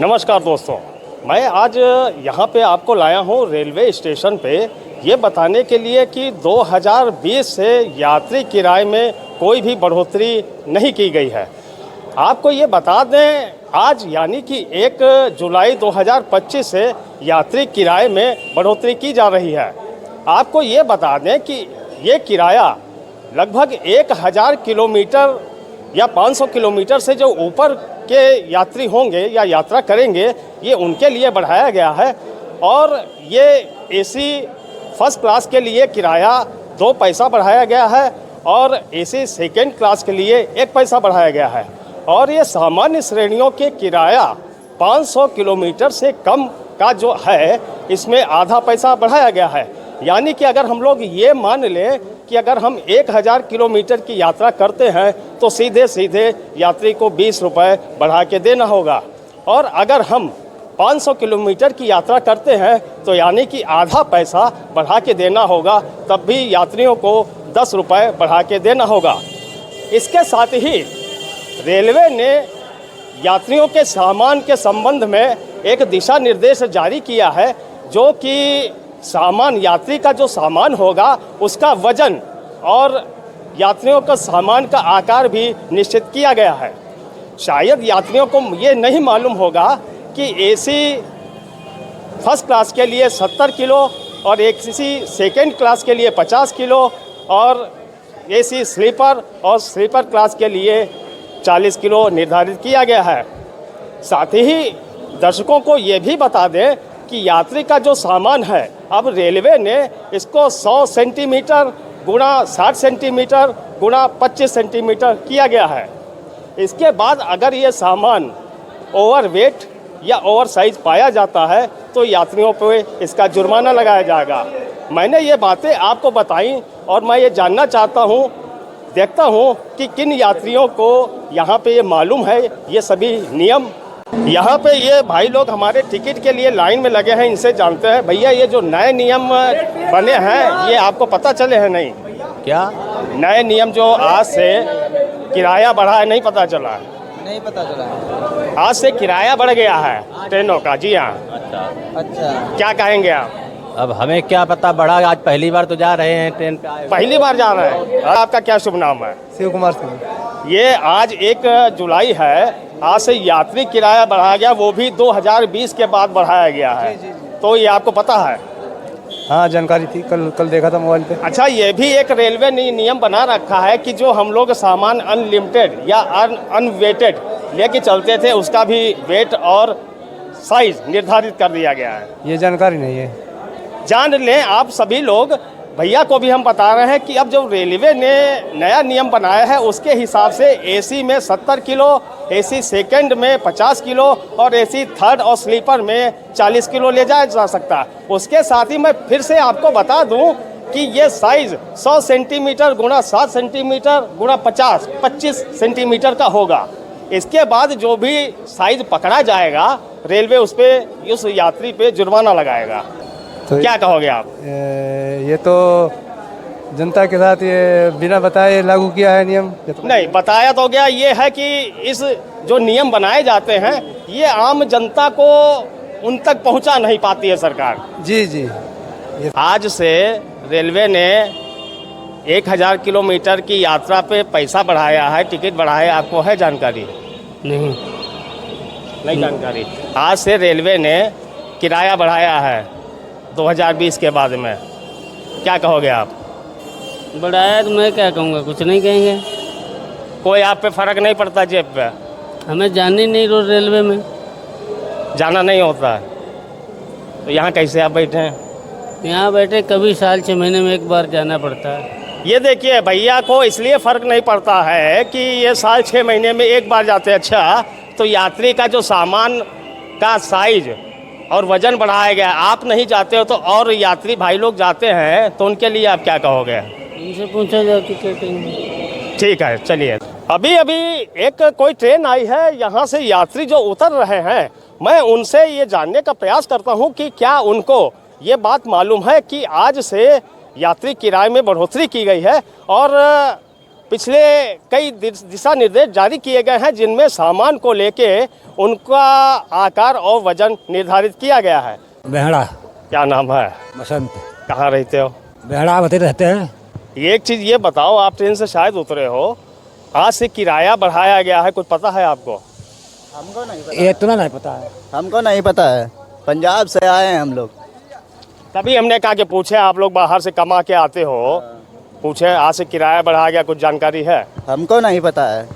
नमस्कार दोस्तों, मैं आज यहाँ पे आपको लाया हूँ रेलवे स्टेशन पे ये बताने के लिए कि 2020 से यात्री किराए में कोई भी बढ़ोतरी नहीं की गई है। आपको ये बता दें, आज यानी कि 1 जुलाई 2025 से यात्री किराए में बढ़ोतरी की जा रही है। आपको ये बता दें कि ये किराया लगभग 1000 किलोमीटर या 500 किलोमीटर से जो ऊपर के यात्री होंगे या यात्रा करेंगे, ये उनके लिए बढ़ाया गया है। और ये एसी फर्स्ट क्लास के लिए किराया 2 पैसा बढ़ाया गया है और एसी सेकेंड क्लास के लिए 1 पैसा बढ़ाया गया है। और ये सामान्य श्रेणियों के किराया 500 किलोमीटर से कम का जो है, इसमें आधा पैसा बढ़ाया गया है। यानी कि अगर हम लोग ये मान लें कि अगर हम 1000 किलोमीटर की यात्रा करते हैं तो सीधे सीधे यात्री को 20 रुपये बढ़ा के देना होगा। और अगर हम 500 किलोमीटर की यात्रा करते हैं तो यानी कि आधा पैसा बढ़ा के देना होगा, तब भी यात्रियों को 10 रुपये बढ़ा के देना होगा। इसके साथ ही रेलवे ने यात्रियों के सामान के संबंध में एक दिशा निर्देश जारी किया है, जो कि सामान, यात्री का जो सामान होगा उसका वजन और यात्रियों का सामान का आकार भी निश्चित किया गया है। शायद यात्रियों को ये नहीं मालूम होगा कि एसी फर्स्ट क्लास के लिए 70 किलो और एसी सेकेंड क्लास के लिए 50 किलो और एसी स्लीपर और स्लीपर क्लास के लिए 40 किलो निर्धारित किया गया है। साथ ही दर्शकों को ये भी बता दें कि यात्री का जो सामान है, अब रेलवे ने इसको 100 सेंटीमीटर गुणा 60 सेंटीमीटर गुणा 25 सेंटीमीटर किया गया है। इसके बाद अगर ये सामान ओवरवेट या ओवर साइज पाया जाता है तो यात्रियों पे इसका जुर्माना लगाया जाएगा। मैंने ये बातें आपको बताई और मैं ये जानना चाहता हूँ, देखता हूँ कि किन यात्रियों को यहाँ पे ये मालूम है ये सभी नियम। यहाँ पे ये भाई लोग हमारे टिकट के लिए लाइन में लगे हैं, इनसे जानते हैं। भैया, ये जो नए नियम बने हैं ये आपको पता चले हैं? नहीं क्या नए नियम जो आज से किराया बढ़ा है, नहीं पता चला है? नहीं पता चला है। आज से किराया बढ़ गया है ट्रेनों का। जी हाँ। अच्छा, क्या कहेंगे आप? अब हमें क्या पता बढ़ा, आज पहली बार तो जा रहे हैं ट्रेन पे आए। पहली बार जा रहे हैं। आपका क्या शुभ नाम है? शिव कुमार सिंह। ये आज 1 जुलाई है, आज से यात्री किराया बढ़ाया गया, वो भी 2020 के बाद बढ़ाया गया है। तो ये आपको पता है? हाँ, जानकारी थी, कल देखा था मोबाइल पे। अच्छा, ये भी एक रेलवे ने नियम बना रखा है कि जो हम लोग सामान अनलिमिटेड या अनवेटेड लेके चलते थे, उसका भी वेट और साइज निर्धारित कर दिया गया है। ये जानकारी नहीं है। जान लें आप सभी लोग। भैया को भी हम बता रहे हैं कि अब जो रेलवे ने नया नियम बनाया है उसके हिसाब से एसी में 70 किलो, एसी सेकंड में 50 किलो और एसी थर्ड और स्लीपर में 40 किलो ले जाया जा सकता है। उसके साथ ही मैं फिर से आपको बता दूं कि ये साइज़ 100 सेंटीमीटर गुणा 7 सेंटीमीटर गुणा 25 सेंटीमीटर का होगा। इसके बाद जो भी साइज़ पकड़ा जाएगा, रेलवे उस यात्री पे जुर्माना लगाएगा। तो क्या कहोगे आप? ये तो जनता के साथ ये बिना बताए लागू किया है नियम। नहीं, बताया तो गया। ये है कि इस जो नियम बनाए जाते हैं ये आम जनता को उन तक पहुंचा नहीं पाती है सरकार। जी। आज से रेलवे ने 1000 किलोमीटर की यात्रा पे पैसा बढ़ाया है, टिकट बढ़ाया। आपको है जानकारी? नहीं जानकारी। आज से रेलवे ने किराया बढ़ाया है 2020 के बाद में। क्या कहोगे आप? बढ़ाया तो मैं क्या कहूँगा, कुछ नहीं कहेंगे। कोई आप पे फ़र्क नहीं पड़ता जेब पे? हमें जानी नहीं, रोज रेलवे में जाना नहीं होता है तो यहाँ कैसे आप बैठे हैं? यहाँ बैठे कभी साल 6 महीने में एक बार जाना पड़ता है। ये देखिए, भैया को इसलिए फ़र्क नहीं पड़ता है कि ये साल 6 महीने में एक बार जाते हैं। अच्छा, तो यात्री का जो सामान का साइज और वजन बढ़ाया गया, आप नहीं जाते हो तो और यात्री भाई लोग जाते हैं, तो उनके लिए आप क्या कहोगे? उनसे पूछा जाए कि क्या कहेंगे। ठीक है, चलिए। अभी एक कोई ट्रेन आई है, यहाँ से यात्री जो उतर रहे हैं, मैं उनसे ये जानने का प्रयास करता हूँ कि क्या उनको ये बात मालूम है कि आज से यात्री किराए में बढ़ोतरी की गई है और पिछले कई दिशा निर्देश जारी किए गए हैं जिनमें सामान को लेके उनका आकार और वजन निर्धारित किया गया है। बेहड़ा क्या नाम है? बसंत। कहाँ रहते हो? बेहड़ा होते रहते हैं। ये एक चीज़ ये बताओ, आप ट्रेन से शायद उतरे हो, आज से किराया बढ़ाया गया है, कुछ पता है आपको? हमको नहीं पता। ये इतना नहीं पता है। हमको नहीं पता है, पंजाब से आए हैं हम लोग। तभी हमने कहा कि पूछे, आप लोग बाहर से कमा के आते हो, पूछे आज से किराया बढ़ा गया, कुछ जानकारी है? हमको नहीं पता है।